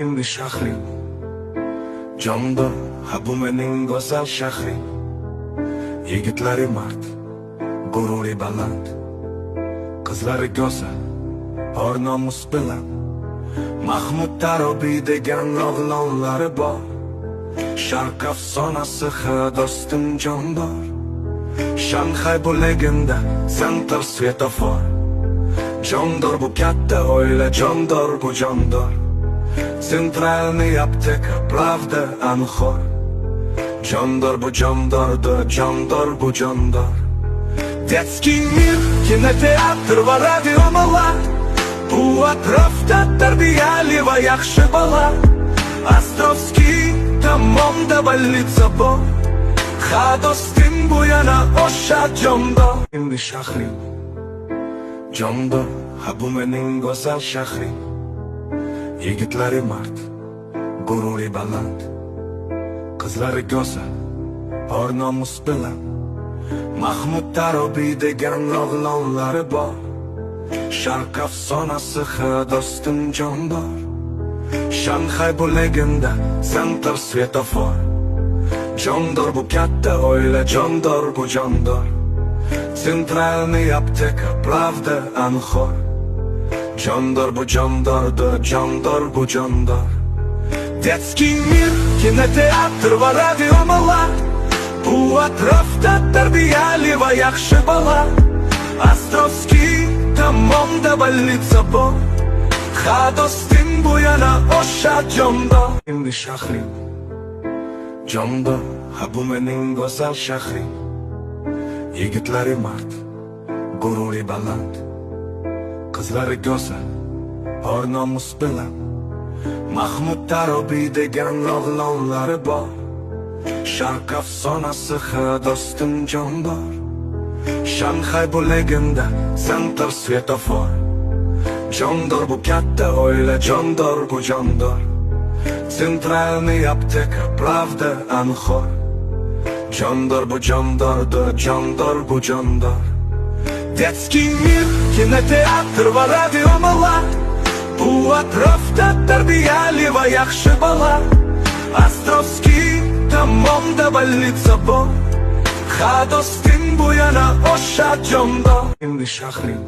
Endi shahring Jondor, ha bu mening go'zal shahring. Yigitlari mard, g'ururi baland, qizlari go'zal, or nomus bilan. Mahmud Tarobiy degan o'g'lonlari bor. Sharq afsonasi ha do'stim Jondor. Shanxay bu legenda, Center svetofor. Jondor bu katta oila, Jondor bu Jondor. Центральный аптека, правда, Анхор. Jondor bu Jondordir, Jondor bu Jondor. Детский мир, кинотеатр va radio molar. Bu atrofda tarbiyali va yaxshi bola. Ostrovskiy tomonda больница bor. Ha do'stim bu yana o'sha Jondor. Endi shahring Jondor, ha bu mening go'zal shahring. Yigitlari mard, g'ururi baland, qizlari go'zal, or nomus bilan. Mahmud Tarobiy degan o'g'lonlari bor. Sharq afsonasi ha do'stim Jondor. Shanxay bu legenda, Center svetofor. Jondor bu katta oila, Jondor bu Jondor. Центральный аптека, правда, Анхор. Jondor bu Jondordir, Jondor bu Jondor. Детский мир, кинотеатр va radio molar. Bu atrofda tarbiyali va yaxshi bola. Ostrovskiy tomonda больница bor. Ha do'stim bu yana o'sha Jondor. Endi shahring Jondor, ha bu mening go'zal shahring. Yigitlari mard, g'ururi baland, qizlari go'zal, or nomus bilan. Mahmud Tarobiy degan o'g'lonlari bor. Sharq afsonasi ha do'stim Jondor. Shanxay bu legenda, Center svetofor. Jondor bu katta oila, Jondor bu Jondor. Центральный аптека, правда, Анхор. Jondor bu Jondordir, Jondor bu Jondor. Детский мир, кинотеатр va radio molar. Bu atrofda tarbiyali va yaxshi bola. Ostrovskiy tomonda больница bor. Ha do'stim bu yana o'sha Jondor. Endi shahring